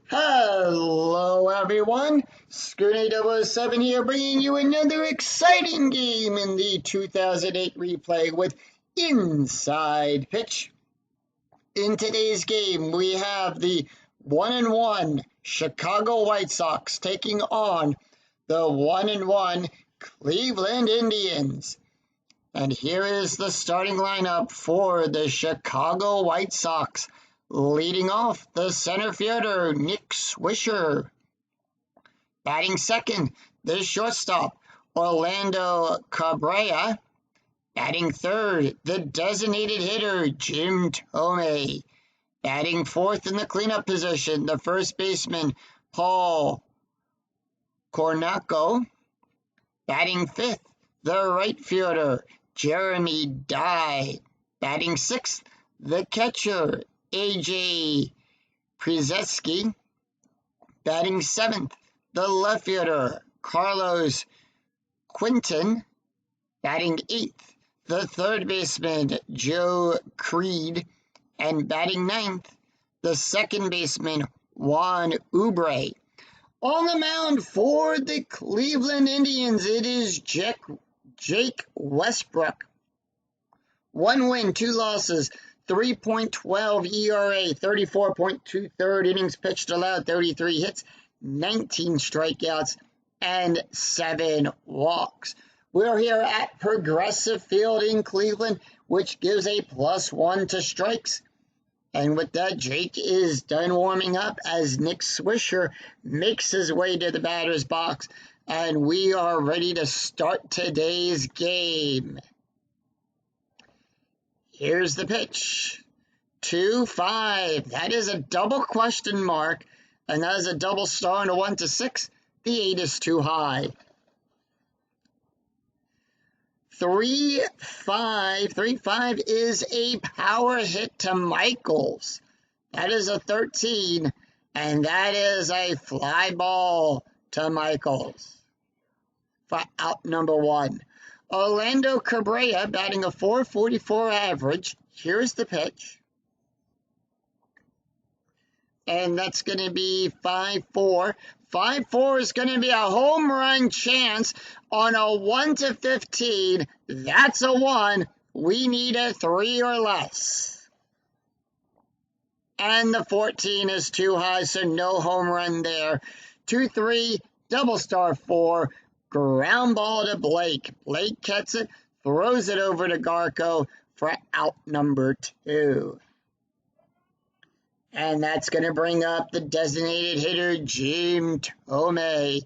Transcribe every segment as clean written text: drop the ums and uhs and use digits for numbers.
Hello everyone, Scooty007 here bringing you another exciting game in the 2008 replay with Inside Pitch. In today's game we have the 1-1 Chicago White Sox taking on the 1-1 Cleveland Indians. And here is the starting lineup for the Chicago White Sox. Leading off, the center fielder, Nick Swisher. Batting second, the shortstop, Orlando Cabrera. Batting third, the designated hitter, Jim Thome. Batting fourth in the cleanup position, the first baseman, Paul Cornaco. Batting fifth, the right fielder, Jeremy Dye. Batting sixth, the catcher, A.J. Przyzewski. Batting seventh, the left fielder, Carlos Quinton. Batting eighth, the third baseman, Joe Creed. And batting ninth, the second baseman, Juan Ubre. On the mound for the Cleveland Indians, it is Jake Westbrook. 1 win, 2 losses, 3.12 ERA, 34.23 innings pitched allowed, 33 hits, 19 strikeouts, and 7 walks. We're here at Progressive Field in Cleveland, which gives a +1 to strikes. And with that, Jake is done warming up as Nick Swisher makes his way to the batter's box. And we are ready to start today's game. Here's the pitch. 2-5. That is a double question mark. And that is a double star and a 1-6. The 8 is too high. 3-5. 3-5 is a power hit to Michaels. That is a 13. And that is a fly ball to Michaels for out number 1. Orlando Cabrera batting a .444 average. Here's the pitch. And that's going to be 5-4. 5-4 is going to be a home run chance on a 1-15. That's a 1. We need a 3 or less. And the 14 is too high, so no home run there. 2-3, double star 4. Ground ball to Blake. Blake gets it, throws it over to Garco for out number 2. And that's going to bring up the designated hitter, Jim Thome.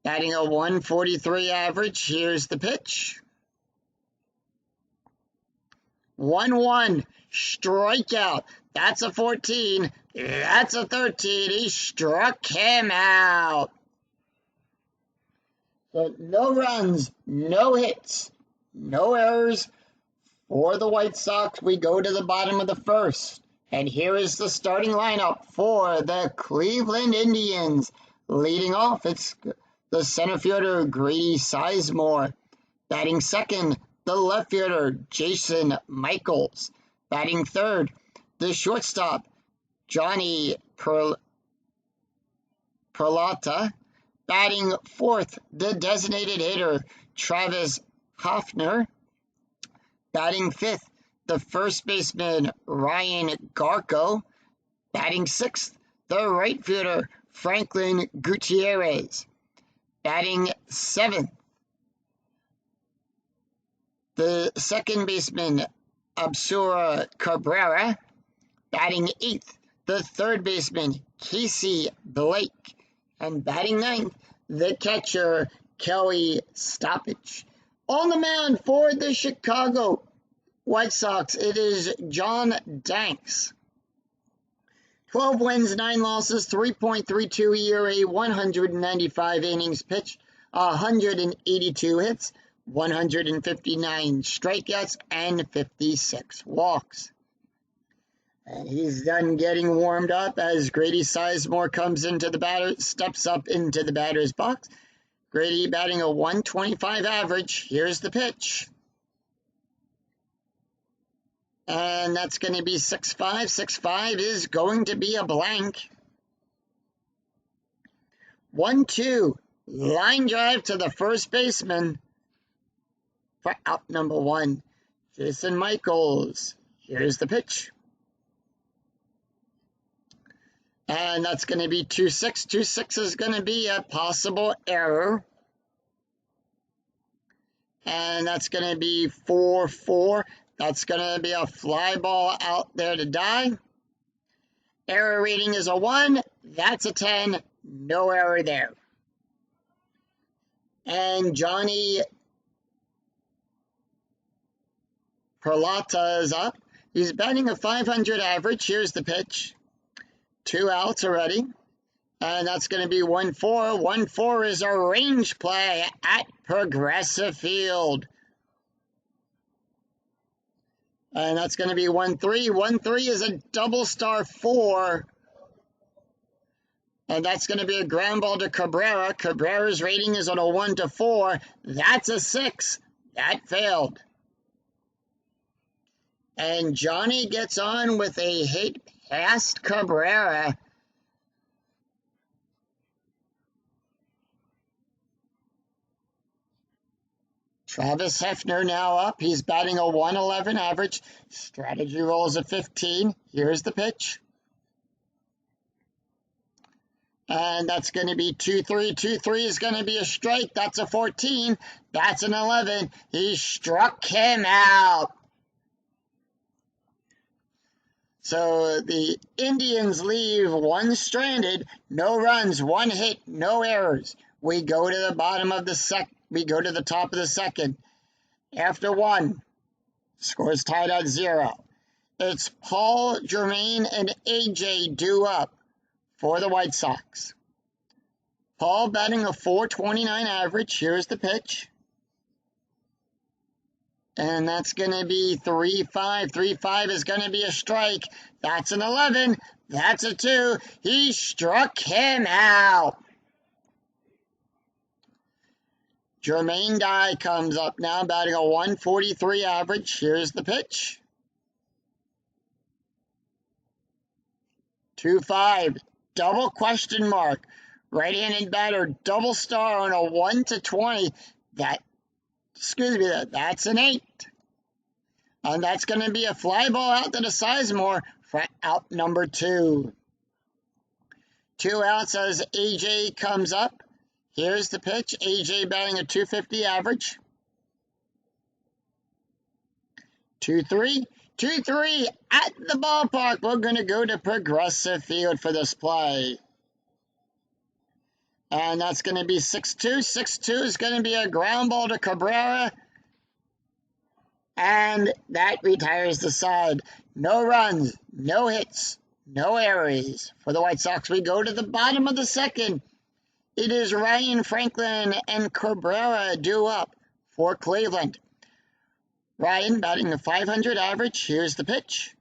Batting a .143 average. Here's the pitch. 1-1. Strikeout. That's a 14. That's a 13. He struck him out. So no runs, no hits, no errors for the White Sox. We go to the bottom of the first. And here is the starting lineup for the Cleveland Indians. Leading off, it's the center fielder, Grady Sizemore. Batting second, the left fielder, Jason Michaels. Batting third, the shortstop, Johnny Perlata. Batting fourth, the designated hitter, Travis Hoffner. Batting fifth, the first baseman, Ryan Garco. Batting sixth, the right fielder, Franklin Gutierrez. Batting seventh, the second baseman, Absura Cabrera. Batting eighth, the third baseman, Casey Blake. And batting ninth, the catcher, Kelly Stoppage. On the mound for the Chicago White Sox, it is John Danks. 12 wins, 9 losses, 3.32 ERA, 195 innings pitched, 182 hits, 159 strikeouts, and 56 walks. And he's done getting warmed up as Grady Sizemore comes into the batter, steps up into the batter's box. Grady batting a .125 average. Here's the pitch. And that's going to be 6-5. 6-5 is going to be a blank. 1-2. Line drive to the first baseman for out number 1. Jason Michaels. Here's the pitch. And that's going to be 2-6. 2-6 is going to be a possible error. And that's going to be 4-4. That's going to be a fly ball out there to die. Error rating is a 1. That's a 10. No error there. And Johnny Perlata is up. He's batting a .500 average. Here's the pitch. 2 outs already. And that's going to be 1-4. 1-4 is a range play at Progressive Field. And that's going to be 1-3. 1-3 is a double star 4. And that's going to be a ground ball to Cabrera. Cabrera's rating is on a 1-4. That's a 6. That failed. And Johnny gets on with a hit past Cabrera. Travis Hefner now up. He's batting a 111 average. Strategy rolls a 15. Here's the pitch. And that's going to be 2-3. 2-3 is going to be a strike. That's a 14. That's an 11. He struck him out. So the Indians leave 1 stranded, no runs, 1 hit, no errors. We go to the bottom of the we go to the top of the second. After 1, scores tied at 0. It's Paul, Jermaine, and AJ due up for the White Sox. Paul batting a .429 average. Here's the pitch. And that's going to be 3-5. 3-5 is going to be a strike. That's an 11. That's a 2. He struck him out. Jermaine Dye comes up now, batting a 143 average. Here's the pitch. 2-5. Double question mark. Right-handed batter, double star on a 1-20. That's an 8. And that's going to be a fly ball out to the Sizemore for out number 2. 2 outs as AJ comes up. Here's the pitch. AJ batting a 250 average. 2-3. 2-3 at the ballpark. We're going to go to Progressive Field for this play. And that's going to be 6-2. 6-2 is going to be a ground ball to Cabrera. And that retires the side. No runs, no hits, no errors. For the White Sox, we go to the bottom of the second. It is Ryan Franklin and Cabrera due up for Cleveland. Ryan batting a .500 average. Here's the pitch.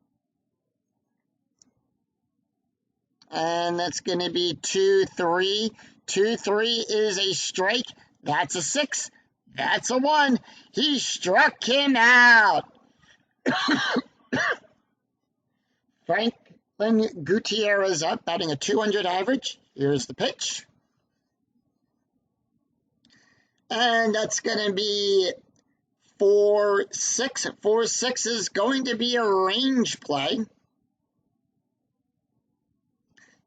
And that's going to be 2-3. 2-3 is a strike. That's a 6. That's a 1. He struck him out. Franklin Gutierrez up, batting a .200 average. Here's the pitch. And that's going to be 4-6. 4-6 is going to be a range play.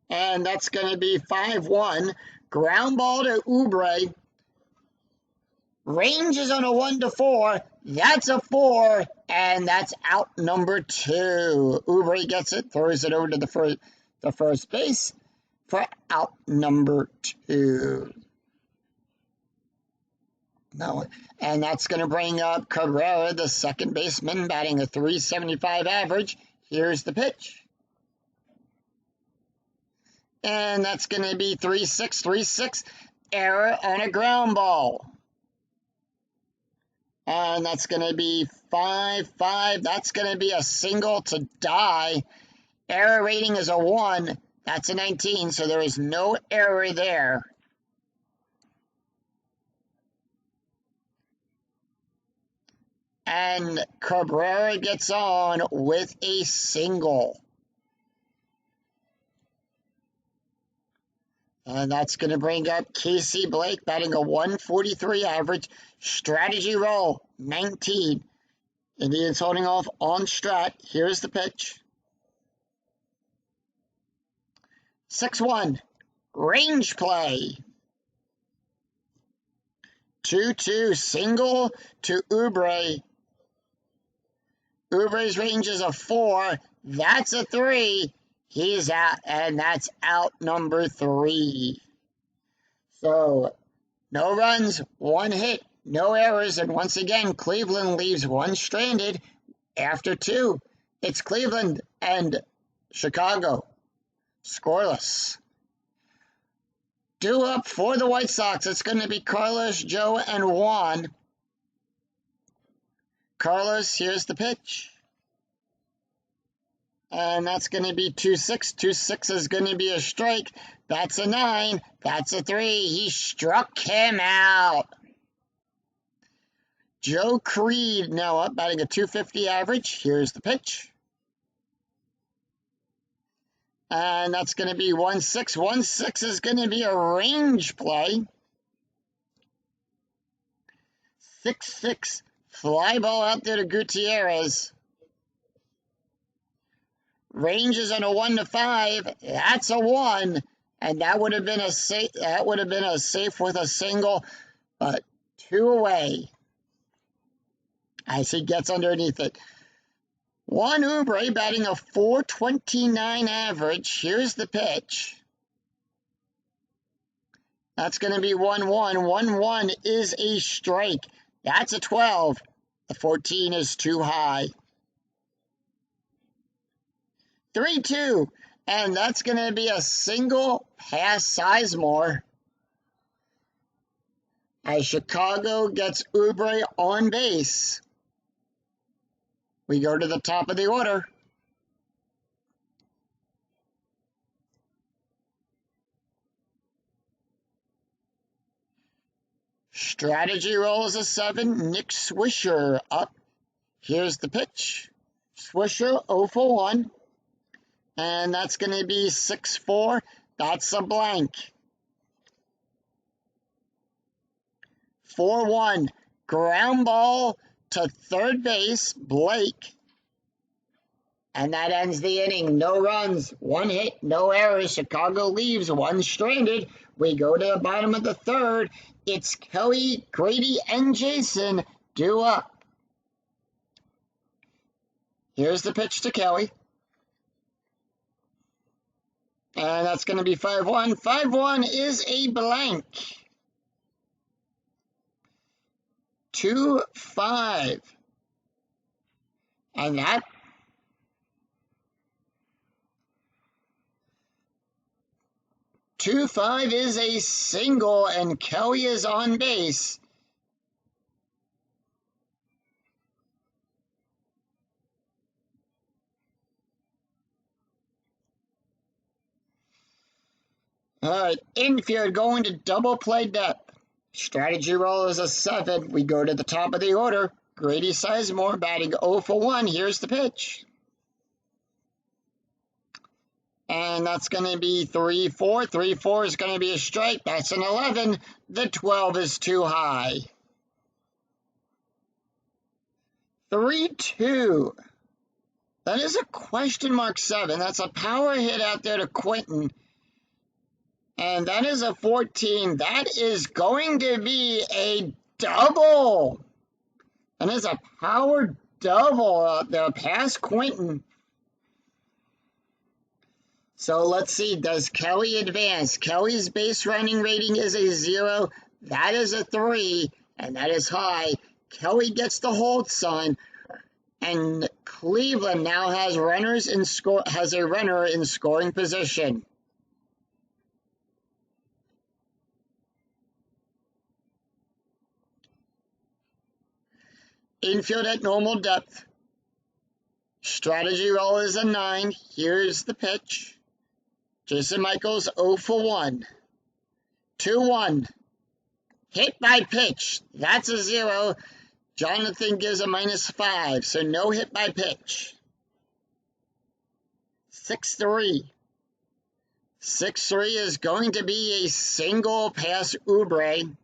And that's going to be 5-1. Ground ball to Oubre. Range is on a 1-4. That's a 4. And that's out number 2. Oubre gets it, throws it over to the first base for out number 2. No, and that's going to bring up Cabrera, the second baseman, batting a .375 average. Here's the pitch. And that's going to be 3-6. 3-6, error on a ground ball. And that's going to be 5-5. That's going to be a single to die. Error rating is a 1. That's a 19, so there is no error there. And Cabrera gets on with a single. And that's going to bring up Casey Blake, batting a 143 average. Strategy roll, 19. Indians holding off on Strat. Here's the pitch. 6-1. Range play. 2-2. Single to Oubre. Oubre's range is a 4. That's a 3. He's out, and that's out number 3. So, no runs, 1 hit, no errors, and once again, Cleveland leaves 1 stranded after 2. It's Cleveland and Chicago. Scoreless. Due up for the White Sox, it's going to be Carlos, Joe, and Juan. Carlos, here's the pitch. And that's going to be 2-6. 2-6 is going to be a strike. That's a 9. That's a 3. He struck him out. Joe Creed now up, batting a 250 average. Here's the pitch. And that's going to be 1-6. 1-6 is going to be a range play. 6-6. Fly ball out there to Gutierrez. Range is on a 1-5. That's a 1, and that would have been a safe. That would have been a safe with a single, but 2 away. As he gets underneath it. Juan Oubre batting a 429 average. Here's the pitch. That's going to be 1-1. 1-1 is a strike. That's a 12. The 14 is too high. 3-2, and that's going to be a single pass Sizemore. As Chicago gets Oubre on base. We go to the top of the order. Strategy rolls a 7. Nick Swisher up. Here's the pitch. Swisher 0 for 1. And that's going to be 6-4. That's a blank. 4-1. Ground ball to third base. Blake. And that ends the inning. No runs, 1 hit, no errors. Chicago leaves 1 stranded. We go to the bottom of the 3rd. It's Kelly, Grady, and Jason due up. Here's the pitch to Kelly. And that's going to be 5-1. 5-1 is a blank. 2-5. And that 2-5 is a single, and Kelly is on base. All right, infield going to double play depth. Strategy roll is a 7. We go to the top of the order. Grady Sizemore batting 0 for 1. Here's the pitch. And that's going to be 3-4. 3-4 is going to be a strike. That's an 11. The 12 is too high. 3-2. That is a question mark 7. That's a power hit out there to Quentin. And that is a 14. That is going to be a double. And it's a power double out there past Quentin. So let's see, does Kelly advance? Kelly's base running rating is a 0. That is a 3, and that is high. Kelly gets the hold sign, and Cleveland now has a runner in scoring position. Infield at normal depth. Strategy roll is a 9. Here's the pitch. Jason Michaels 0 for 1. 2-1. Hit by pitch. That's a 0. Jonathan gives a -5, so no hit by pitch. 6-3. 6-3 is going to be a single past Oubre.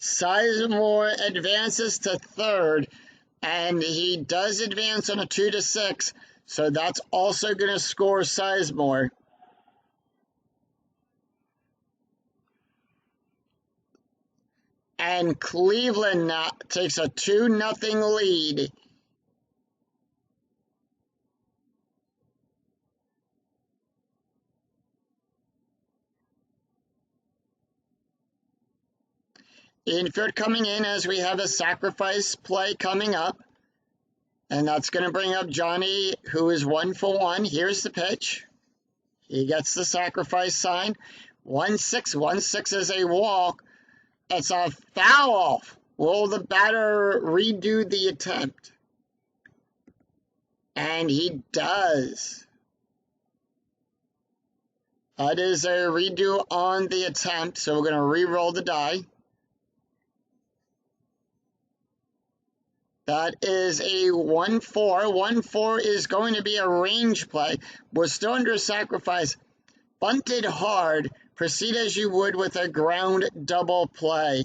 Sizemore advances to third, and he does advance on a 2-6, so that's also going to score Sizemore. And Cleveland takes a 2-0 lead. Infield coming in as we have a sacrifice play coming up. And that's going to bring up Johnny, who is 1-for-1. Here's the pitch. He gets the sacrifice sign. 1-6. 1-6 is a walk. It's a foul. Will the batter redo the attempt? And he does. That is a redo on the attempt, so we're going to re-roll the die. That is a 1-4. 1-4 is going to be a range play. We're still under sacrifice. Bunted hard. Proceed as you would with a ground double play.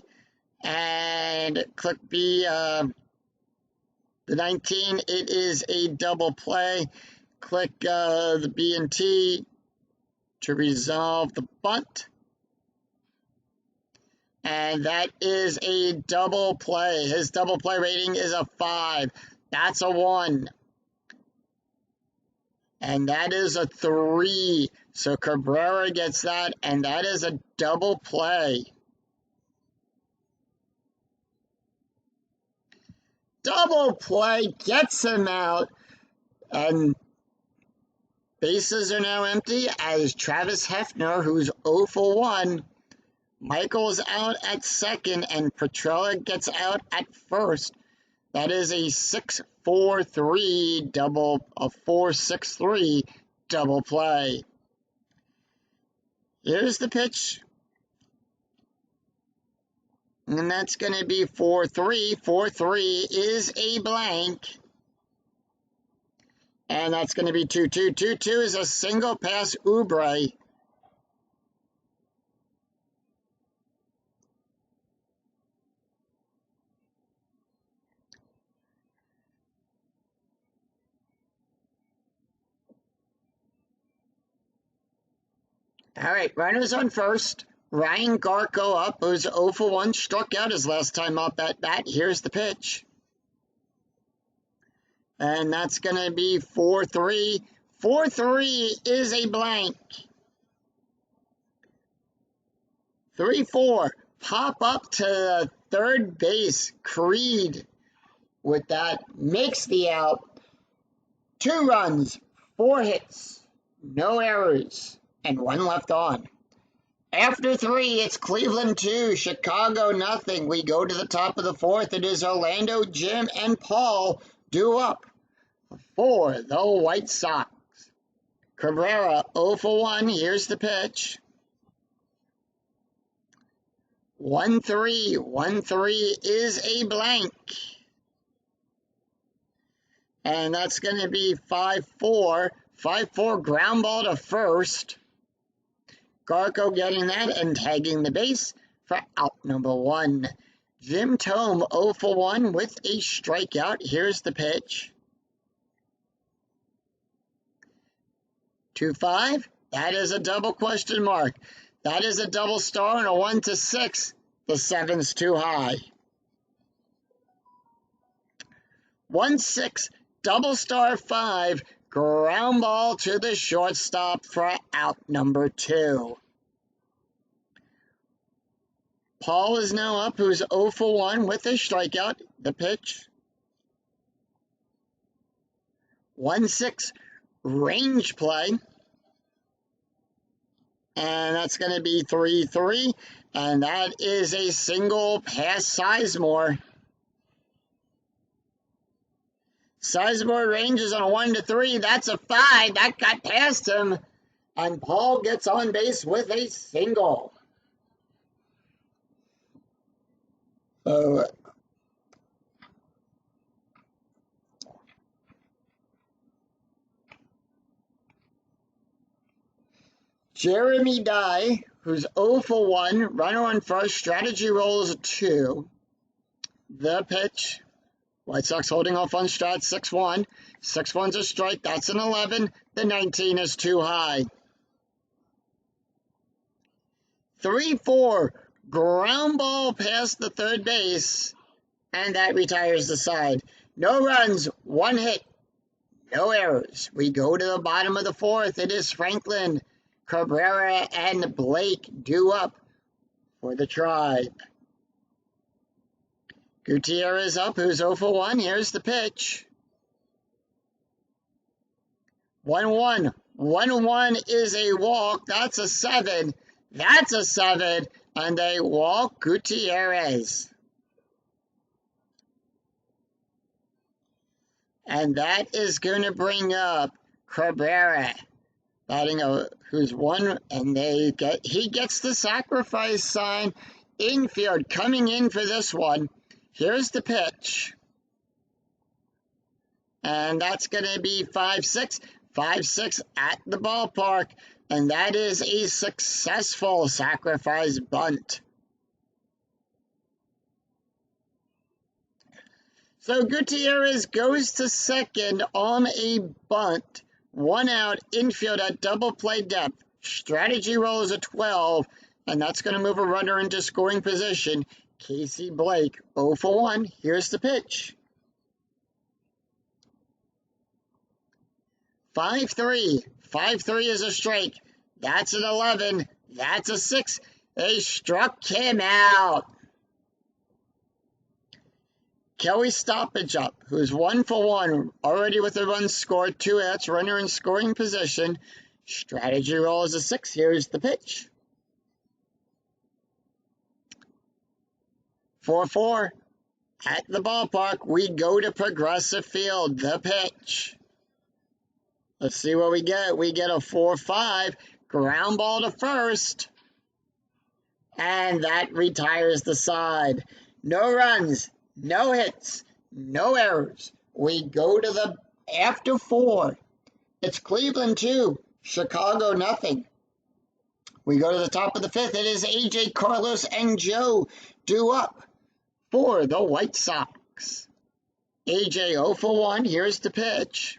And click the 19. It is a double play. Click the B and T to resolve the bunt. And that is a double play. His double play rating is a 5. That's a 1. And that is a 3. So Cabrera gets that, and that is a double play. Double play gets him out, and bases are now empty as Travis Hefner, who's 0-for-1, Michael's out at second, and Petrella gets out at first. That is a 6-4-3 double, a 4-6-3 double play. Here's the pitch. And that's going to be 4-3. 4-3 is a blank. And that's going to be 2-2. 2-2 is a single pass Oubre. All right, runners on first. Ryan Garko up, who's 0-for-1, struck out his last time up at bat. Here's the pitch. And that's going to be 4-3. 4-3 is a blank. 3-4. Pop up to third base. Creed with that makes the out. 2 runs, 4 hits, no errors, and 1 left on. After 3, it's Cleveland 2, Chicago nothing. We go to the top of the 4th. It is Orlando, Jim, and Paul due up for the White Sox. Cabrera 0-for-1. Here's the pitch. 1-3. 1-3 is a blank. And that's going to be 5-4. 5-4 ground ball to first. Garko getting that and tagging the base for out number 1. Jim Thome 0-for-1 with a strikeout. Here's the pitch. 2-5. That is a double question mark. That is a double star and a 1-6. The 7's too high. 1-6. Double star 5. Ground ball to the shortstop for out number 2. Paul is now up, who's 0-for-1 with a strikeout. The pitch. 1-6 range play. And that's going to be 3-3. And that is a single pass Sizemore. Sizemore ranges on a 1-3. That's a 5. That got past him. And Paul gets on base with a single. So Jeremy Dye, who's 0 for 1, runner on first, strategy rolls a 2. The pitch. White Sox holding off on strat 6-1. 6-1's a strike, that's an 11. The 19 is too high. 3-4, ground ball past the third base, and that retires the side. No runs, 1 hit, no errors. We go to the bottom of the 4th. It is Franklin, Cabrera, and Blake due up for the Tribe. Gutierrez up, who's 0 for 1. Here's the pitch. 1-1. 1-1 is a walk. That's a 7. That's a 7. And they walk Gutierrez. And that is going to bring up Cabrera, batting who's 1, and he gets the sacrifice sign. Infield coming in for this one. Here's the pitch. And that's going to be 5-6. 5-6 at the ballpark. And that is a successful sacrifice bunt. So Gutierrez goes to second on a bunt. 1 out, infield at double play depth. Strategy roll is a 12. And that's going to move a runner into scoring position. Casey Blake, 0 for 1. Here's the pitch. 5-3. 5-3 is a strike. That's an 11. That's a 6. They struck him out. Kelly Stoppage up, who's 1 for 1. Already with a run scored. 2 outs. Runner in scoring position. Strategy roll is a 6. Here's the pitch. 4-4. At the ballpark, we go to Progressive Field. The pitch. Let's see what we get. We get a 4-5. Ground ball to first. And that retires the side. No runs, no hits, no errors. We go to the after 4. It's Cleveland 2, Chicago nothing. We go to the top of the 5th. It is AJ, Carlos, and Joe due up for the White Sox. AJ 0 for 1. Here's the pitch.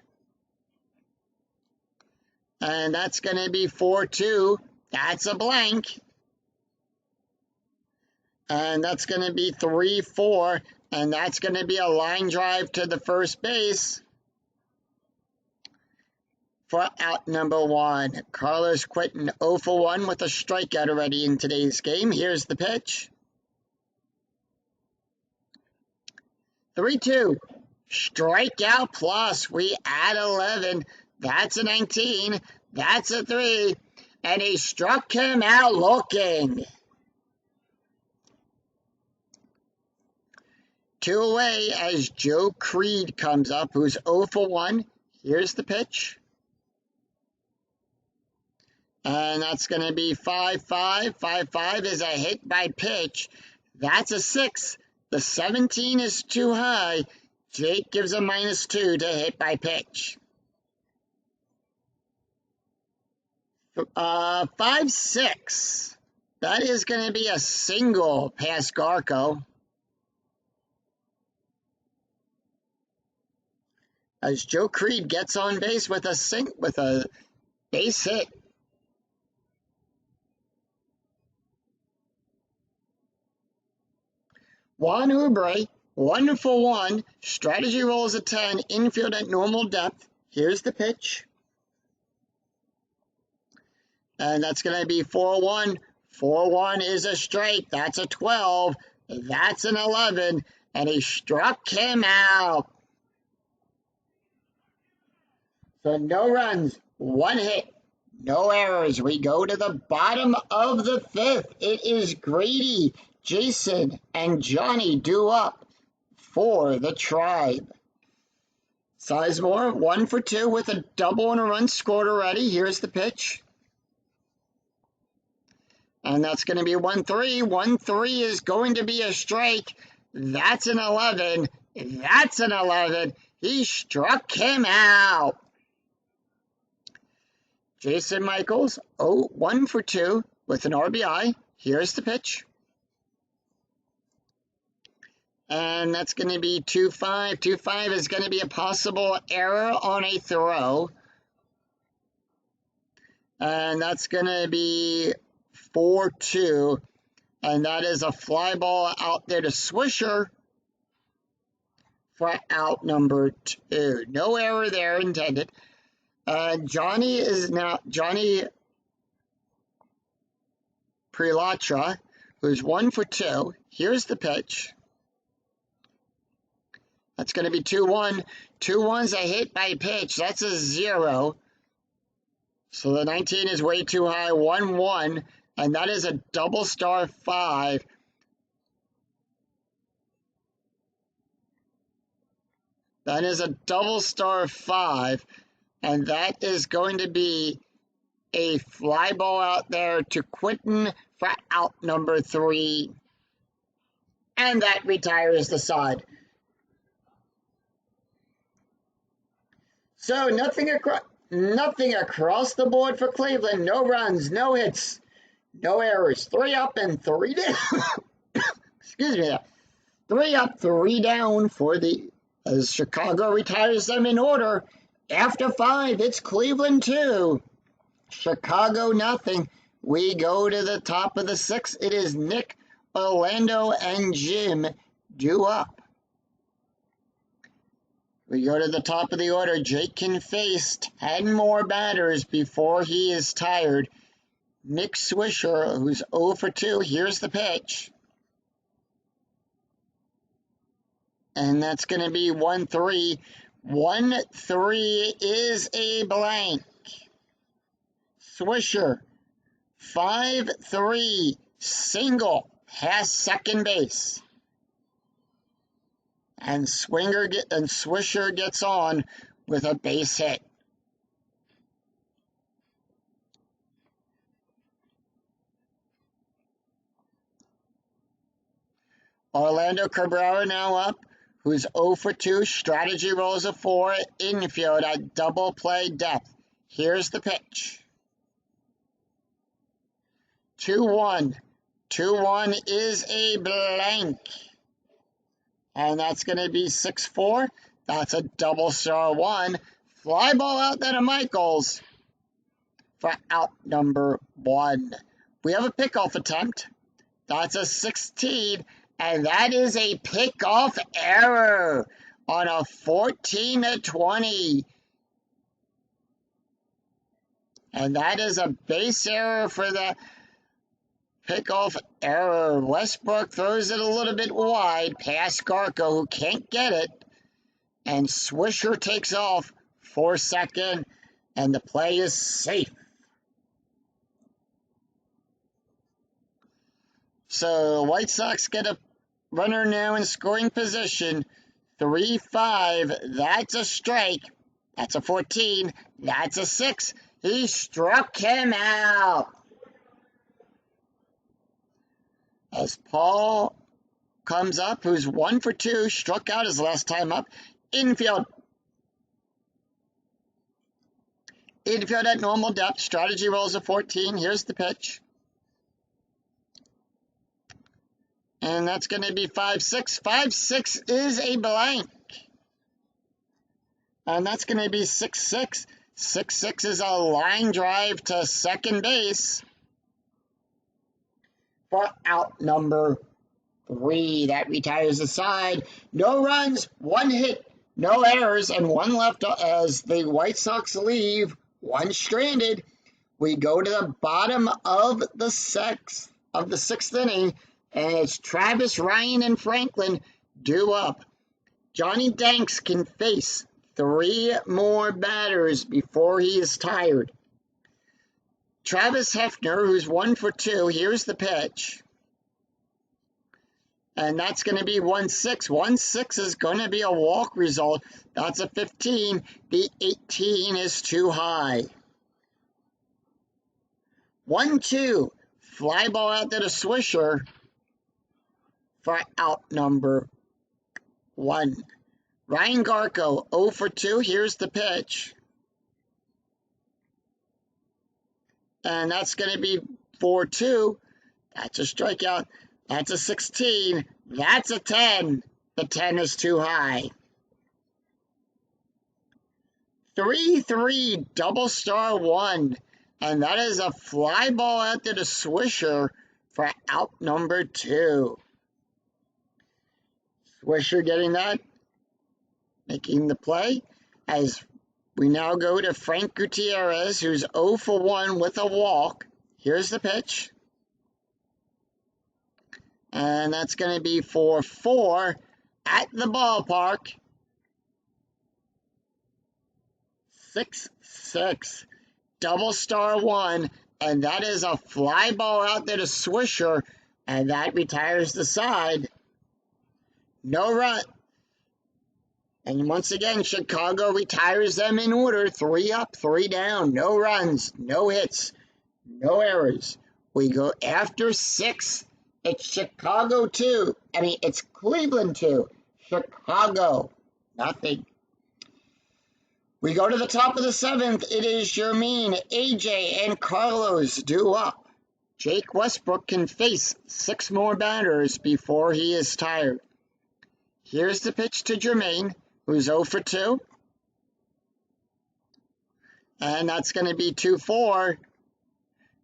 And that's going to be 4-2. That's a blank. And that's going to be 3-4. And that's going to be a line drive to the first base for out number 1. Carlos Quinton 0 for 1 with a strikeout already in today's game. Here's the pitch. 3-2. Strikeout plus. We add 11. That's a 19. That's a 3. And he struck him out looking. 2 away as Joe Creed comes up, who's 0 for 1. Here's the pitch. And that's going to be 5-5. 5-5 is a hit by pitch. That's a 6. The 17 is too high. Jake gives a -2 to hit by pitch. 5-6. That is going to be a single past Garco. As Joe Creed gets on base with a base hit. Juan Ubre, 1 for 1. Strategy rolls a 10. Infield at normal depth. Here's the pitch. And that's going to be 4-1. 4-1 is a strike. That's a 12. That's an 11. And he struck him out. So no runs, 1 hit, no errors. We go to the bottom of the 5th. It is Grady, Jason, and Johnny due up for the Tribe. Sizemore, 1 for 2 with a double and a run scored already. Here's the pitch. And that's going to be 1-3. 1-3 is going to be a strike. That's an 11. That's an 11. He struck him out. Jason Michaels, 1 for 2 with an RBI. Here's the pitch. And that's going to be 2-5. 2-5 is going to be a possible error on a throw. And that's going to be 4-2. And that is a fly ball out there to Swisher for out number 2. No error there intended. Johnny Prelatra, who's 1 for 2. Here's the pitch. That's going to be 2-1. 2-1's a hit by pitch. That's a 0. So the 19 is way too high. 1-1. And that is a double star 5. That is a double star 5. And that is going to be a fly ball out there to Quinton for out number 3. And that retires the side. So nothing across the board for Cleveland. No runs, no hits, no errors. 3 up and 3 down. Excuse me. 3 up, 3 down for as Chicago retires them in order. After 5, it's Cleveland 2. Chicago nothing. We go to the top of the 6th. It is Nick, Orlando, and Jim due up. We go to the top of the order. Jake can face 10 more batters before he is tired. Nick Swisher, who's 0 for 2. Here's the pitch. And that's going to be 1-3. 1-3 is a blank. Swisher, 5-3, single, has second base. And Swisher gets on with a base hit. Orlando Cabrera now up, who's 0 for 2. Strategy rolls a 4. Infield at double play depth. Here's the pitch. 2-1. 2-1 is a blank. And that's going to be 6-4. That's a double star 1. Fly ball out there to Michaels for out number 1. We have a pickoff attempt. That's a 16. And that is a pickoff error on a 14-20. And that is a base error for the pickoff error. Westbrook throws it a little bit wide past Garco, who can't get it. And Swisher takes off for second. And the play is safe. So the White Sox get a runner now in scoring position. 3-5. That's a strike. That's a 14. That's a 6. He struck him out. As Paul comes up, who's 1 for 2, struck out his last time up. Infield. Infield at normal depth. Strategy rolls a 14. Here's the pitch. And that's going to be 5-6. 5-6 is a blank. And that's going to be 6-6. 6-6 is a line drive to second base for out number 3. That retires the side. No runs, 1 hit, no errors, and 1 left as the White Sox leave. 1 stranded. We go to the bottom of the 6th inning. And it's Travis, Ryan, and Franklin due up. Johnny Danks can face 3 more batters before he is tired. Travis Hefner, who's 1 for 2, here's the pitch. And that's going to be 1-6. 1-6 is going to be a walk result. That's a 15. The 18 is too high. 1-2. Fly ball out there to Swisher for out number 1. Ryan Garco, 0 for 2. Here's the pitch. And that's going to be 4-2. That's a strikeout. That's a 16. That's a 10. The 10 is too high. 3-3 double star 1. And that is a fly ball out to the Swisher for out number 2. Swisher getting that, making the play, as we now go to Frank Gutierrez, who's 0 for 1 with a walk. Here's the pitch. And that's going to be for 4 at the ballpark. 6-6. Double star 1. And that is a fly ball out there to Swisher. And that retires the side. No run. And once again, Chicago retires them in order. 3 up, 3 down. No runs, no hits, no errors. We go after 6. It's Chicago 2. It's Cleveland 2. Chicago, nothing. We go to the top of the 7th. It is Jermaine, AJ, and Carlos due up. Jake Westbrook can face 6 more batters before he is tired. Here's the pitch to Jermaine, who's 0 for 2. And that's going to be 2-4.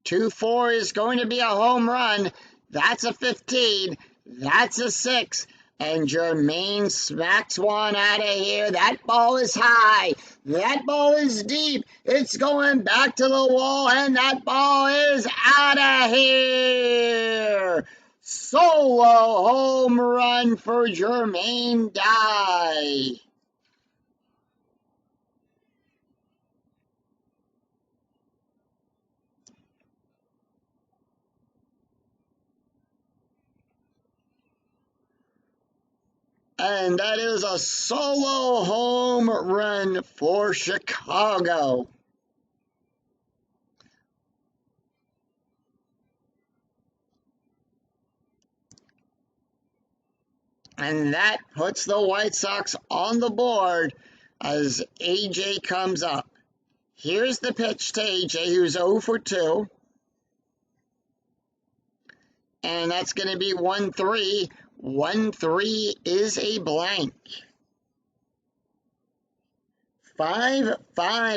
2-4 is going to be a home run. That's a 15. That's a 6. And Jermaine smacks one out of here. That ball is high. That ball is deep. It's going back to the wall, and that ball is out of here. Solo home run for Jermaine Dye. And that is a solo home run for Chicago. And that puts the White Sox on the board as AJ comes up. Here's the pitch to AJ, who's 0 for 2. And that's going to be 1-3. 1-3 is a blank. 5-5,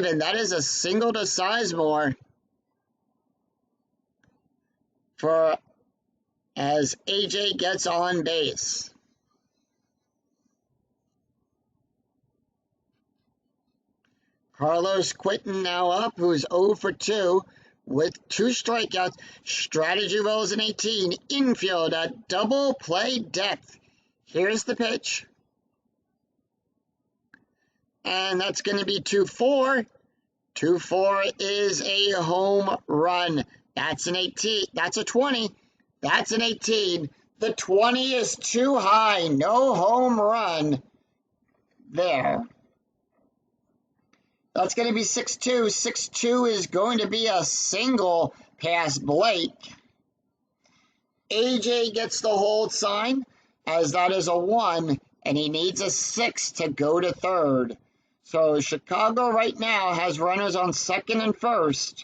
and that is a single to Sizemore for as AJ gets on base. Carlos Quinton now up, who's 0 for 2 with 2 strikeouts. Strategy rolls an 18. Infield at double play depth. Here's the pitch. And that's going to be 2-4. 2-4 is a home run. That's an 18. That's a 20. That's an 18. The 20 is too high. No home run there. That's going to be 6-2. 6-2 is going to be a single past Blake. AJ gets the hold sign, as that is a 1, and he needs a 6 to go to third. So Chicago right now has runners on second and first.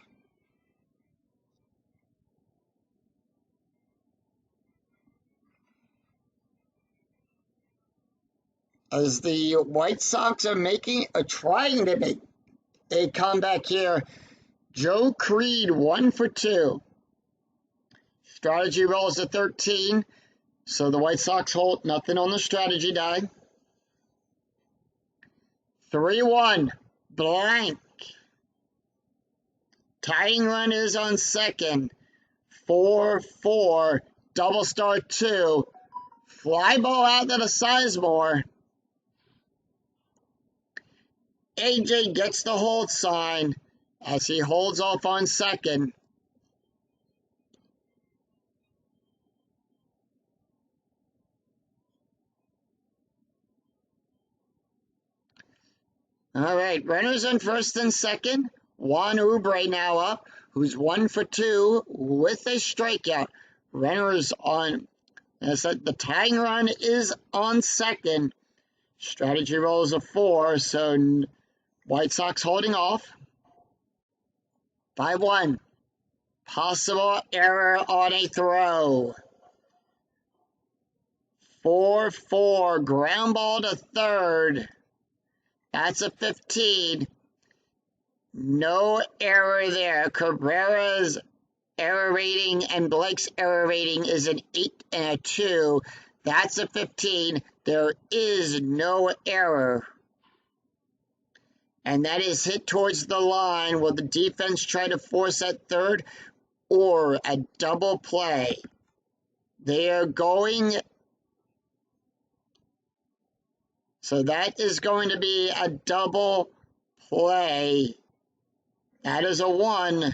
As the White Sox are trying to make a comeback here. Joe Creed 1 for 2. Strategy rolls a 13. So the White Sox hold nothing on the strategy die. 3-1. Blank. Tying run is on second. 4-4. Double star 2. Fly ball out to the Sizemore. AJ gets the hold sign as he holds off on second. All right, runners on first and second. Juan Ubre now up, who's 1 for 2 with a strikeout. Runners on, as I said, the tying run is on second. Strategy rolls a 4, so White Sox holding off. 5-1. Possible error on a throw. 4-4. Ground ball to third. That's a 15. No error there. Cabrera's error rating and Blake's error rating is an 8 and a 2. That's a 15. There is no error. And that is hit towards the line. Will the defense try to force at third or a double play? They are going. So that is going to be a double play. That is a 1.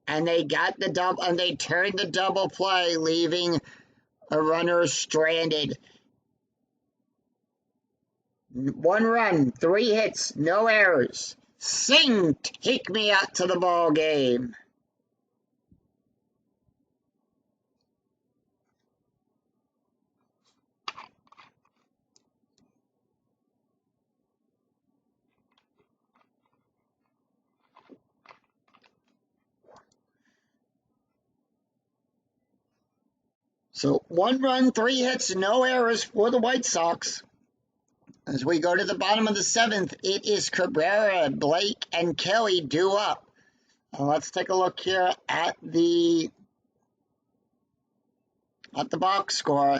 And they got the double, and they turned the double play, leaving a runner stranded. 1 run, 3 hits, no errors. Sing, take me out to the ball game. So 1 run, 3 hits, no errors for the White Sox. As we go to the bottom of the 7th, it is Cabrera, Blake, and Kelly due up. Let's take a look here at the box score.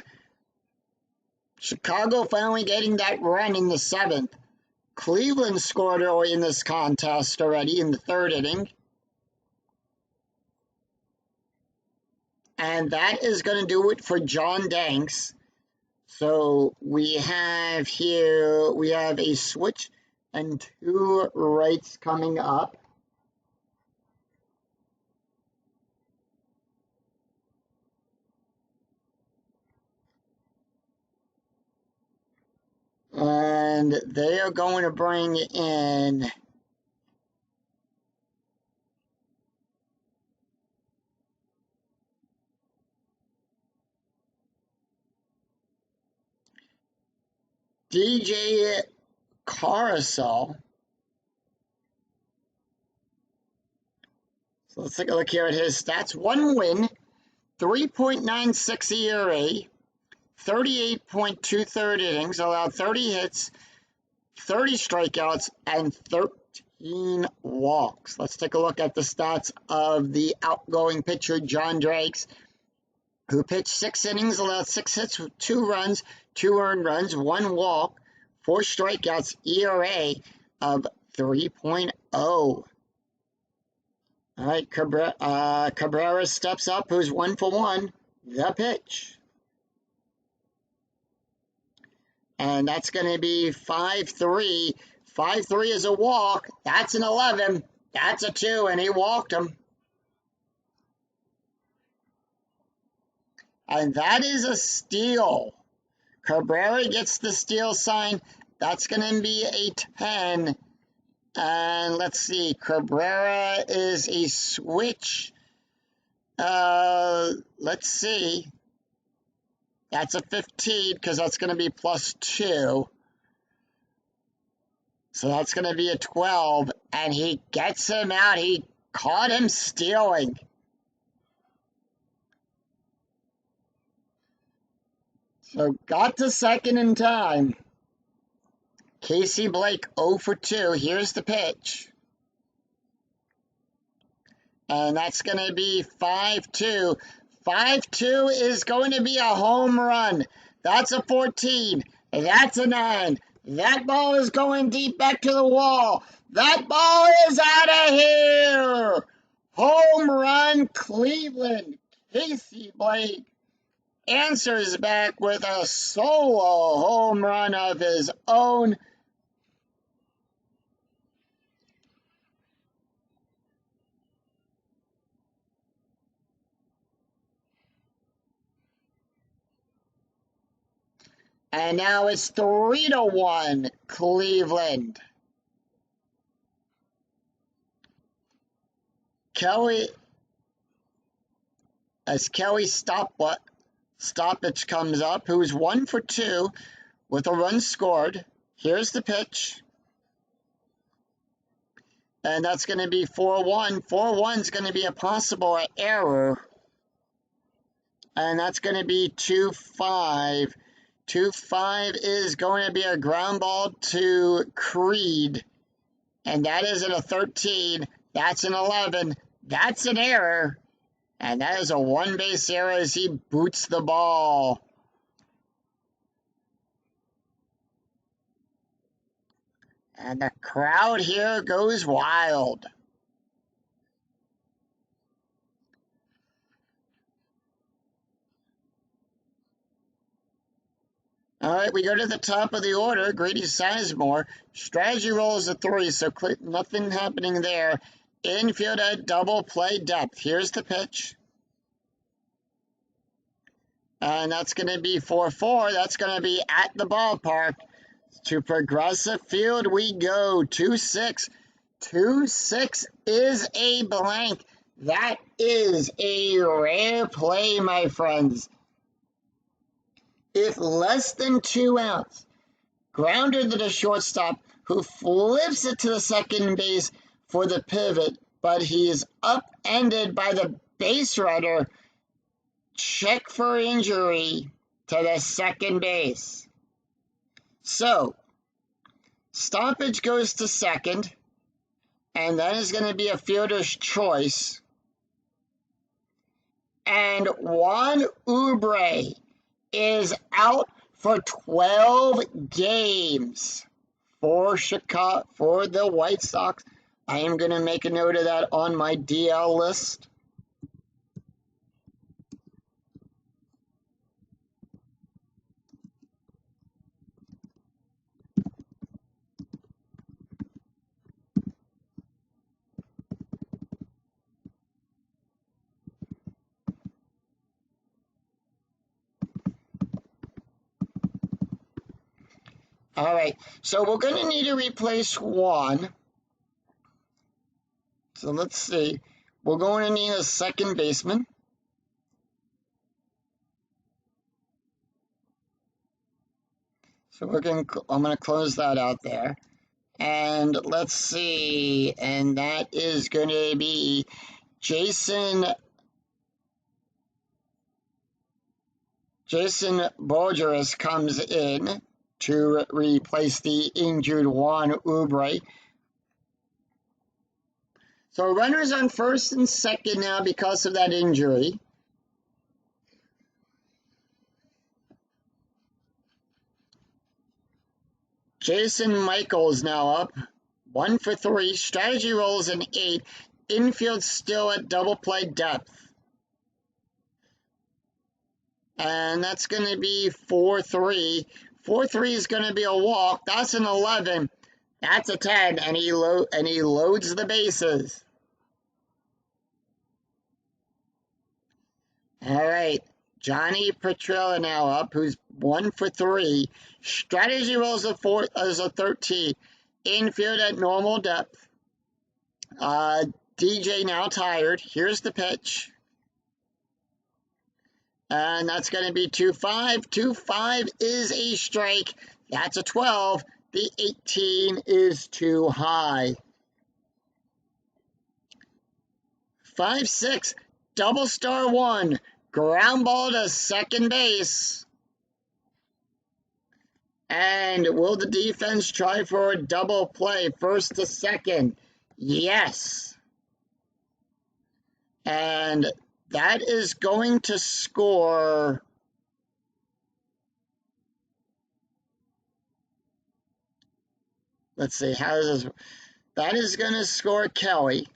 Chicago finally getting that run in the 7th. Cleveland scored early in this contest already in the 3rd inning. And that is going to do it for John Danks. So we have here, we have a switch and 2 rights coming up. And they are going to bring in DJ Carousel. So let's take a look here at his stats. 1 win, 3.96 ERA, 38.2 third innings, allowed 30 hits, 30 strikeouts, and 13 walks. Let's take a look at the stats of the outgoing pitcher, John Danks, who pitched 6 innings, allowed 6 hits with 2 runs, 2 earned runs, 1 walk, 4 strikeouts, ERA of 3.0. All right, Cabrera steps up, who's 1 for 1. The pitch. And that's going to be 5-3. 5-3 is a walk. That's an 11. That's a 2, and he walked him. And that is a steal. Cabrera gets the steal sign. That's going to be a 10. And let's see. Cabrera is a switch. Let's see. That's a 15 because that's going to be +2. So that's going to be a 12. And he gets him out. He caught him stealing. So got to second in time. Casey Blake 0 for 2. Here's the pitch. And that's going to be 5-2. 5-2 is going to be a home run. That's a 14. That's a 9. That ball is going deep back to the wall. That ball is out of here. Home run, Cleveland. Casey Blake answers back with a solo home run of his own. And now it's 3-1, Cleveland. Kelly, as Kelly stoppage comes up, who's 1 for 2 with a run scored. Here's the pitch. And that's going to be 4-1. 4-1 is going to be a possible error. And that's going to be 2-5. 2-5 is going to be a ground ball to Creed. And that isn't a 13. That's an 11. That's an error. And that is a one-base error as he boots the ball. And the crowd here goes wild. All right, we go to the top of the order. Grady Sizemore. Strategy roll is a 3, so nothing happening there. Infield at double play depth. Here's the pitch. And that's going to be 4-4. That's going to be at the ballpark. To Progressive Field we go. 2-6. 2-6 is a blank. That is a rare play, my friends. If less than 2 outs, grounded to the shortstop, who flips it to the second base for the pivot, but he is upended by the base runner. Check for injury to the second base. So, stoppage goes to second, and that is going to be a fielder's choice. And Juan Ubre is out for 12 games for Chicago, for the White Sox. I am going to make a note of that on my DL list. All right, so we're going to need to replace Juan. So let's see. We're going to need a second baseman. So I'm going to close that out there. And let's see. And that is going to be Jason Borgeris comes in to replace the injured Juan Ubre. So runners on first and second now because of that injury. Jason Michaels now up. 1 for 3. Strategy rolls an 8. Infield still at double play depth. And that's going to be 4-3. 4-3 is going to be a walk. That's an 11. That's a 10. And he loads the bases. All right. Johnny Petrella now up, who's 1 for 3. Strategy rolls as a 13. Infield at normal depth. DJ now tired. Here's the pitch. And that's going to be 2-5. 2-5 is a strike. That's a 12. The 18 is too high. 5-6. Double star 1. Ground ball to second base. And will the defense try for a double play, first to second? Yes. And that is going to score let's see, how does this, that is going to score Kelly.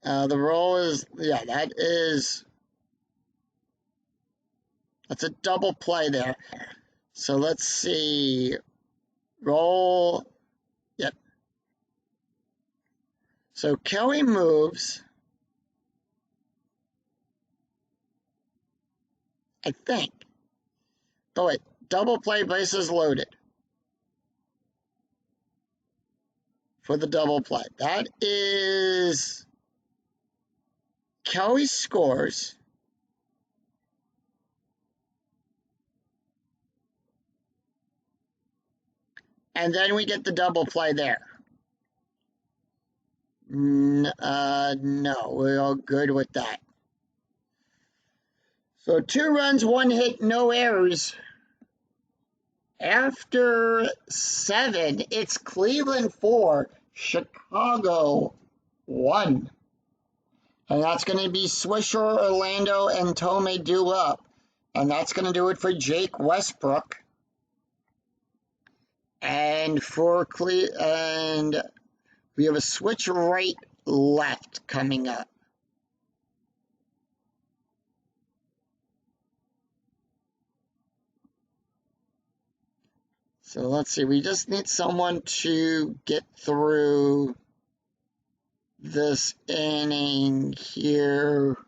The roll is, yeah, that's a double play there. So let's see, roll, yep. So Kelly moves, I think. Oh wait, double play, bases loaded. For the double play. That is, Kelly scores. And then we get the double play there. No, we're all good with that. So 2 runs, 1 hit, no errors. After 7, it's Cleveland 4, Chicago 1. And that's going to be Swisher, Orlando, and Tomei due up. And that's going to do it for Jake Westbrook. And and we have a switch right left coming up. So let's see, we just need someone to get through this inning here.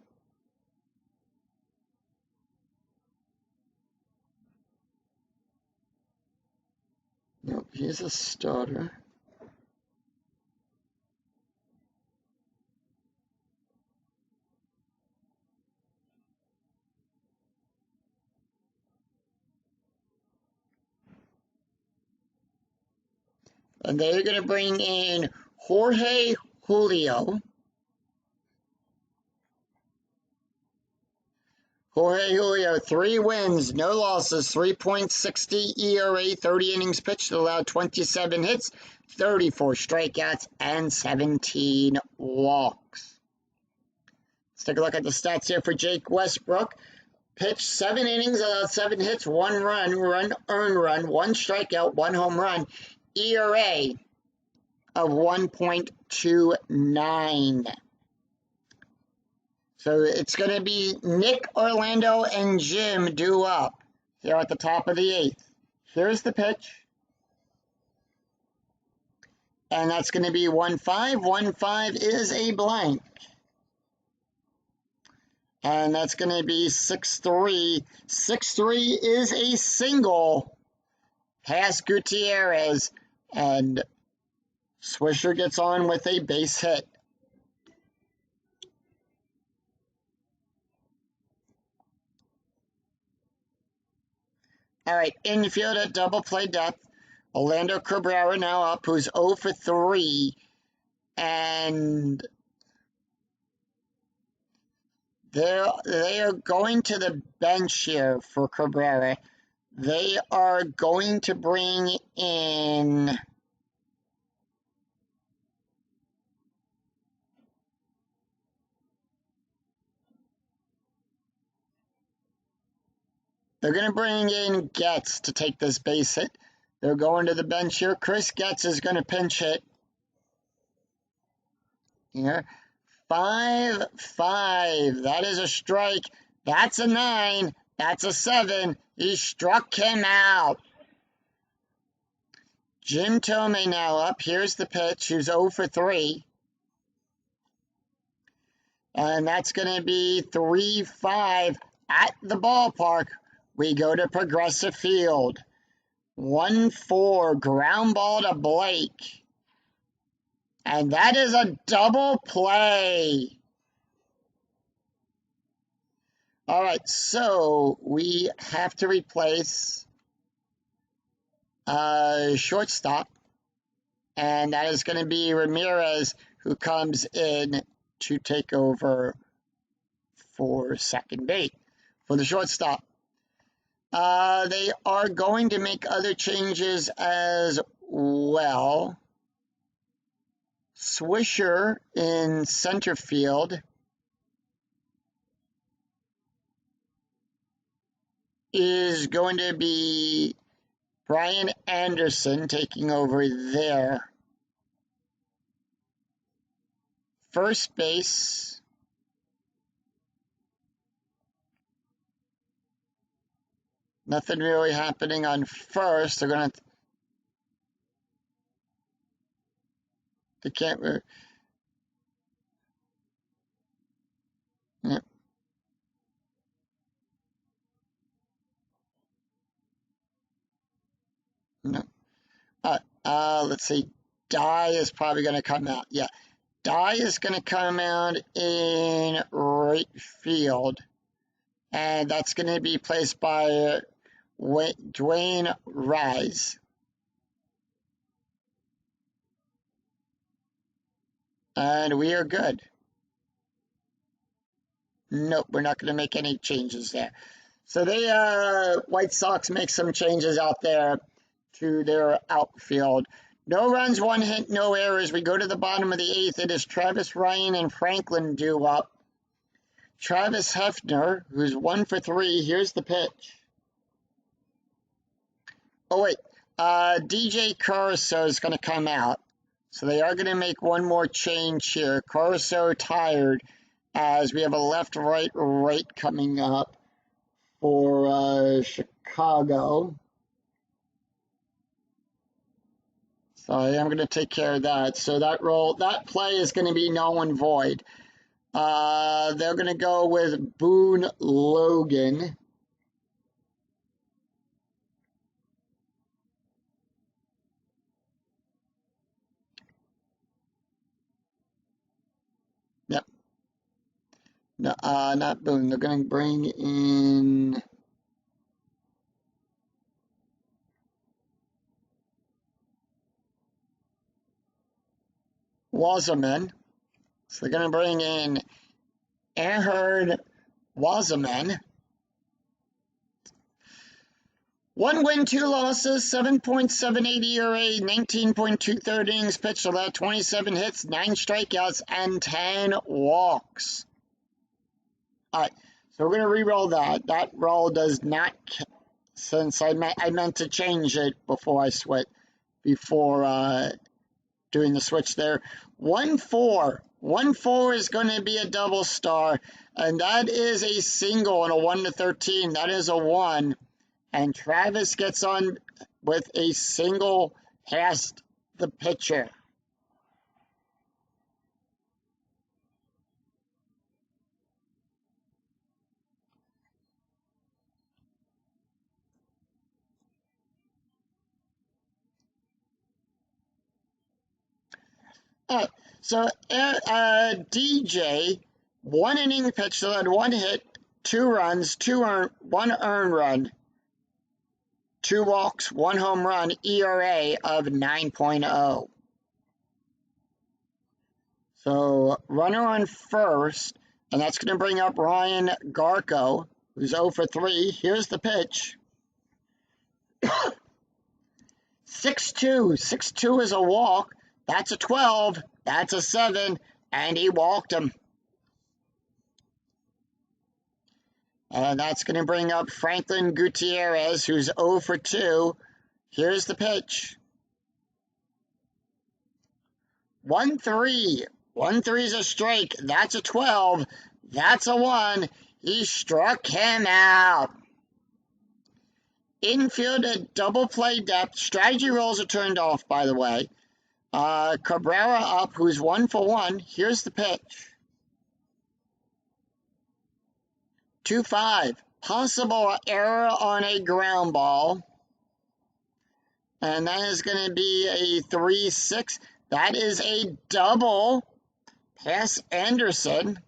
Nope, he's a starter. And they're going to bring in Jorge Julio. Jorge Julio, 3 wins, no losses, 3.60 ERA, 30 innings pitched, allowed 27 hits, 34 strikeouts, and 17 walks. Let's take a look at the stats here for Jake Westbrook. Pitched 7 innings, allowed 7 hits, 1 run, earned run, 1 strikeout, 1 home run, ERA of 1.29. So it's going to be Nick, Orlando, and Jim due up here at the top of the 8th. Here's the pitch. And that's going to be 1-5. 1-5 is a blank. And that's going to be 6-3. 6-3 is a single past Gutierrez. And Swisher gets on with a base hit. All right, infield at double play depth. Orlando Cabrera now up, who's 0 for 3. And they are going to the bench here for Cabrera. They are going to bring in Getz to take this base hit. They're going to the bench here. Chris Getz is going to pinch hit. Here. 5-5. That is a strike. That's a 9. That's a 7. He struck him out. Jim Tomei now up. Here's the pitch. Who's 0 for 3. And that's going to be 3-5 at the ballpark. We go to Progressive Field. 1-4, ground ball to Blake. And that is a double play. All right, so we have to replace shortstop. And that is going to be Ramirez, who comes in to take over for second base for the shortstop. They are going to make other changes as well. Swisher in center field is going to be Brian Anderson taking over there. First base, nothing really happening on first. They're going to... They can't... Yeah. No. Let's see. Dye is probably going to come out. Yeah. Dye is going to come out in right field. And that's going to be placed by Dwayne Rise. And we are good. Nope, we're not going to make any changes there. So they White Sox make some changes out there to their outfield. No runs, one hit, no errors. We go to the bottom of the eighth. It is Travis Ryan and Franklin due up. Travis Hefner, who's 1 for 3. Here's the pitch. Oh, wait. DJ Caruso is going to come out. So they are going to make one more change here. Caruso tired as we have a left, right, right coming up for Chicago. So I am going to take care of that. So that play is going to be null and void. They're going to go with Boone Logan. Yep. No, not Boone. They're going to bring in Wasserman. So they're going to bring in Erhard Wasserman. 1 win, 2 losses, 7.78 ERA, 19.23 innings pitched, allowed 27 hits, 9 strikeouts, and 10 walks. All right, so we're going to re-roll that. That roll does not, since I meant to change it before I switch, before doing the switch there. 1-4. 1-4 is going to be a double star, and that is a single on a 1-13. That is a 1. And Travis gets on with a single past the pitcher. So DJ, 1 inning pitch, so had 1 hit, 2 runs, 1 earned run, 2 walks, 1 home run, ERA of 9.0. So runner on first, and that's going to bring up Ryan Garko, who's 0 for 3. Here's the pitch. 6-2. 6-2 is a walk. That's a 12. That's a 7. And he walked him. And that's going to bring up Franklin Gutierrez, who's 0 for 2. Here's the pitch. 1-3. 1-3 is a strike. That's a 12. That's a 1. He struck him out. Infield at double play depth. Strategy rolls are turned off, by the way. Cabrera up, who's 1 for 1. Here's the pitch. 2-5. Possible error on a ground ball. And that is going to be a 3-6. That is a double past Anderson.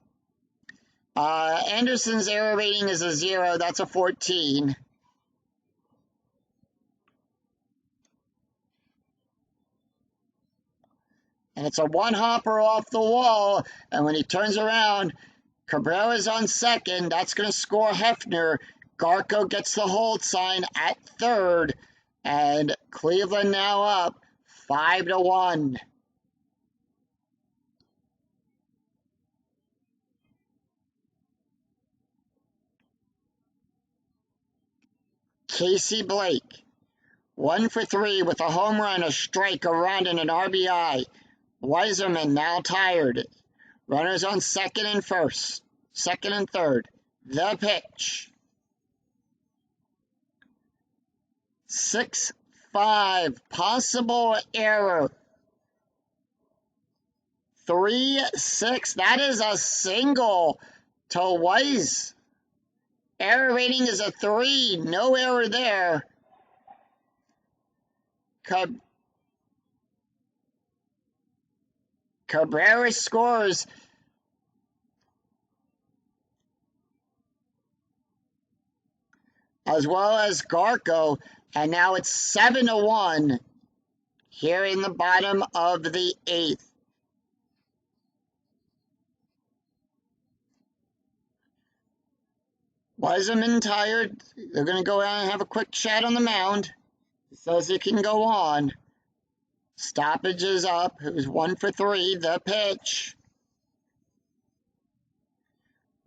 Anderson's error rating is a 0. That's a 14. And it's a 1-hopper off the wall. And when he turns around, Cabrera's on second. That's going to score Hefner. Garko gets the hold sign at third. And Cleveland now up 5-1. Casey Blake, 1 for 3 with a home run, a strike, a run, and an RBI. Weiserman now tired. Runners on second and third. The pitch. 6-5. Possible error. 3-6. That is a single to Weiss. Error rating is a 3. No error there. Cabrera scores. As well as Garko. And now it's 7-1 here in the bottom of the 8th. Weisman tired. They're going to go out and have a quick chat on the mound. He says he can go on. Stoppage is up. It was 1 for 3. The pitch.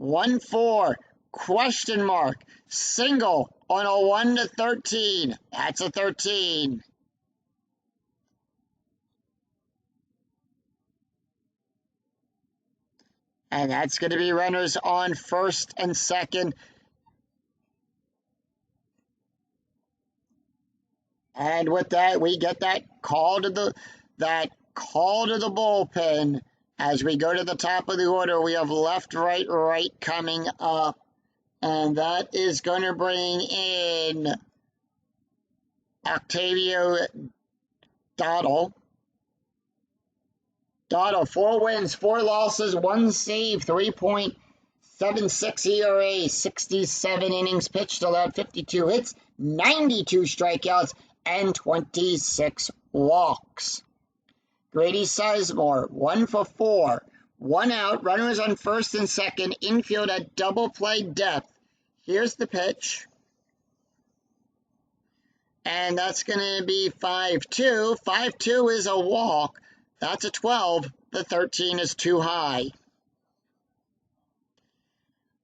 1-4. Question mark. Single on a 1-13. That's a 13. And that's going to be runners on first and second. And with that, we get that call to the bullpen. As we go to the top of the order, we have left, right coming up. And that is going to bring in Octavio Dottle. Dottle, 4 wins, 4 losses, 1 save, 3.76 ERA, 67 innings pitched, allowed 52 hits, 92 strikeouts, and 26 walks. Grady Sizemore, 1 for 4, 1 out, runners on first and second, infield at double play depth. Here's the pitch. And that's going to be 5-2. 5-2 is a walk. That's a 12. The 13 is too high.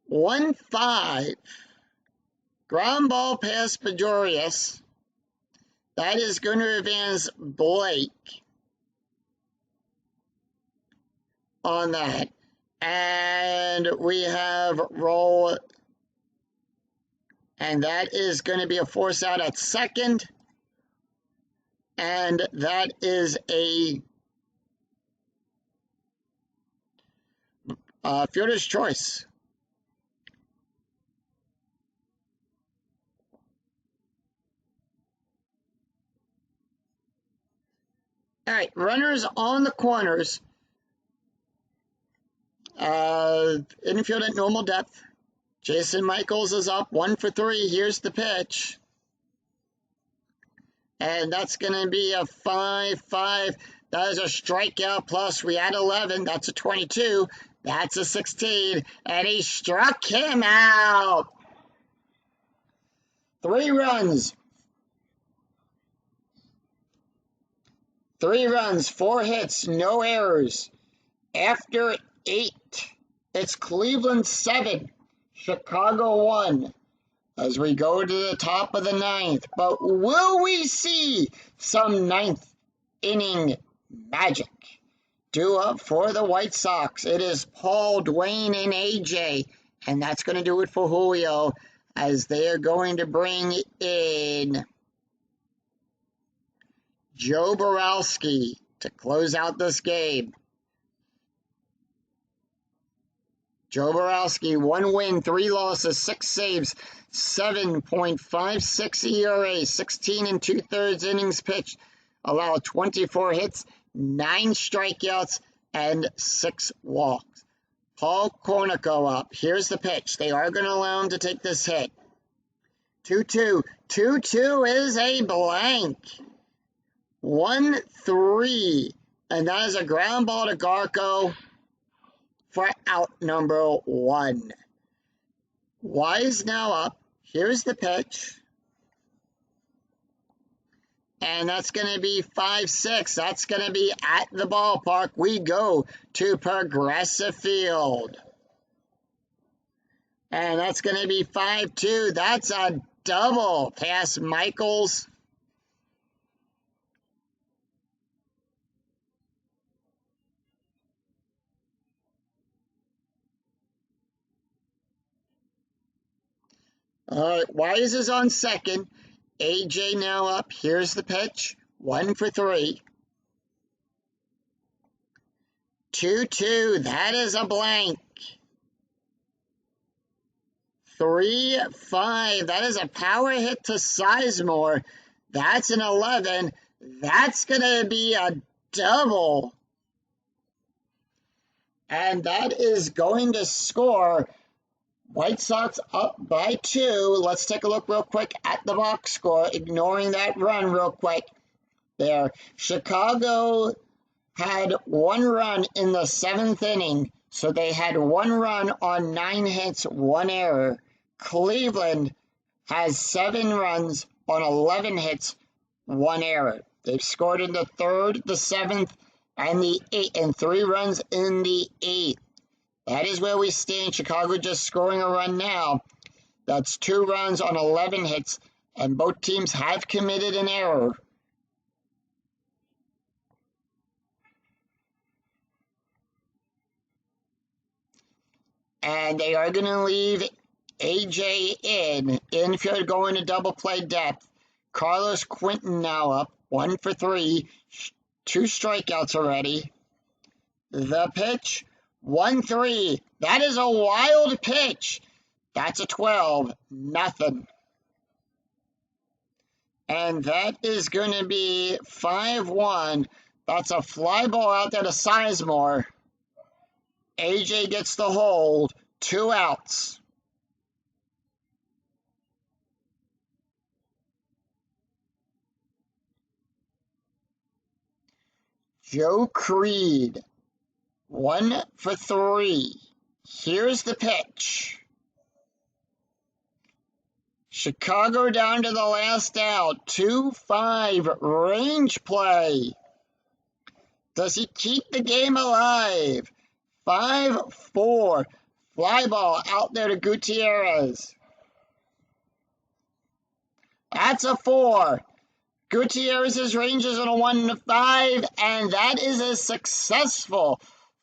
1-5. Ground ball past Pajorius. That is going to advance Blake on that. And we have roll. And that is going to be a force out at second. And that is a fielder's choice. All right, runners on the corners. Infield at normal depth. Jason Michaels is up 1 for 3. Here's the pitch. And that's going to be a 5-5. That is a strikeout plus. We had 11. That's a 22. That's a 16. And he struck him out. 3 runs. 3 runs, 4 hits, no errors. After 8, it's Cleveland 7, Chicago 1. As we go to the top of the 9th. But will we see some 9th inning magic? Due up for the White Sox. It is Paul, Dwayne, and AJ. And that's going to do it for Julio. As they are going to bring in Joe Borowski to close out this game. Joe Borowski, 1 win, 3 losses, 6 saves, 7.56 ERA, 16 2/3 innings pitched, allowed 24 hits, 9 strikeouts, and 6 walks. Paul Cornico up. Here's the pitch. They are going to allow him to take this hit. 2-2. 2-2 is a blank. 1-3. And that is a ground ball to Garco for out number 1. Wise now up. Here's the pitch. And that's going to be 5-6. That's going to be at the ballpark. We go to Progressive Field. And that's going to be 5-2. That's a double past Michaels. All right, Wise is on second. AJ now up. Here's the pitch. 1 for 3. 2-2. That is a blank. 3-5. That is a power hit to Sizemore. That's an 11. That's going to be a double. And that is going to score White Sox up by 2. Let's take a look real quick at the box score, ignoring that run real quick there. Chicago had 1 run in the 7th inning, so they had 1 run on 9 hits, 1 error. Cleveland has 7 runs on 11 hits, 1 error. They've scored in the 3rd, the 7th, and the 8th, and 3 runs in the 8th. That is where we stand. Chicago just scoring a run now. That's 2 runs on 11 hits, and both teams have committed an error. And they are going to leave AJ infield going to double play depth. Carlos Quinton now up, 1 for 3, 2 strikeouts already. The pitch, 1-3. That is a wild pitch. That's a 12, nothing. And that is going to be 5-1. That's a fly ball out there to Sizemore. AJ gets the hold, 2 outs. Joe Creed, 1 for 3. Here's the pitch. Chicago down to the last out, 2-5, range play. Does he keep the game alive? 5-4, fly ball out there to Gutierrez. That's a 4. Gutierrez's range is on a 1-5, and that is a successful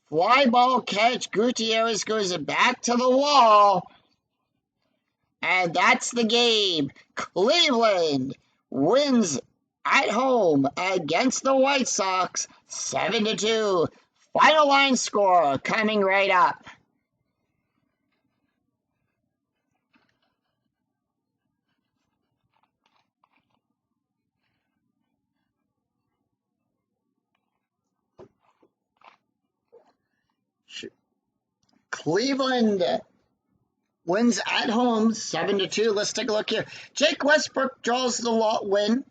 fly ball catch. Gutierrez goes back to the wall. And that's the game. Cleveland wins at home against the White Sox, 7-2. Final line score coming right up. Cleveland wins at home, 7-2. Let's take a look here. Jake Westbrook draws the win.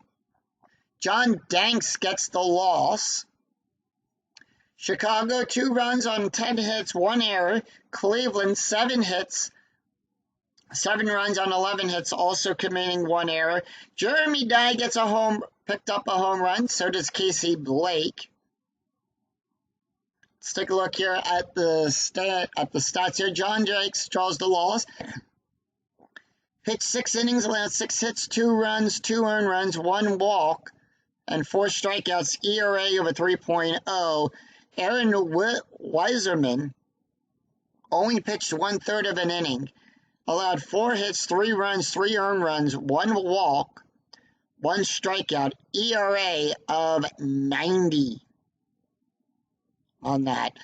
John Danks gets the loss. Chicago, 2 runs on 10 hits, 1 error. Cleveland, 7 hits, 7 runs on 11 hits, also committing 1 error. Jeremy Dye gets picked up a home run. So does Casey Blake. Let's take a look here at the stats here. John Jakes draws the loss. Pitched 6 innings, allowed 6 hits, 2 runs, 2 earned runs, 1 walk, and 4 strikeouts. ERA of a 3.0. Aaron Weiserman only pitched 1/3 of an inning. Allowed 4 hits, 3 runs, 3 earned runs, 1 walk, 1 strikeout. ERA of 90. On that.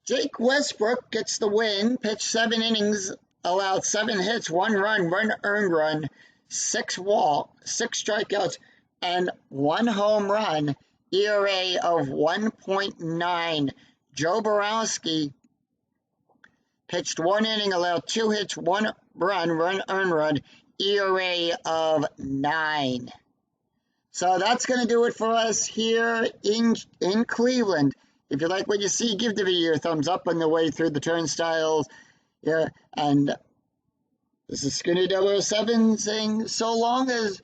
Jake Westbrook gets the win, pitched 7 innings, allowed 7 hits, 1 run, 1 earned run, 6 strikeouts, and 1 home run. ERA of 1.9. Joe Borowski pitched 1 inning, allowed 2 hits, 1 run, 1 earned run. ERA of 9. So that's going to do it for us here in Cleveland. If you like what you see, give the video a thumbs up on the way through the turnstiles. Yeah, and this is Skinny 007 saying so long as,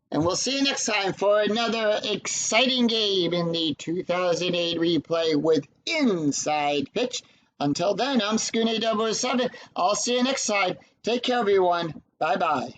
and we'll see you next time for another exciting game in the 2008 replay with Inside Pitch. Until then, I'm Skinny 007. I'll see you next time. Take care, everyone. Bye-bye.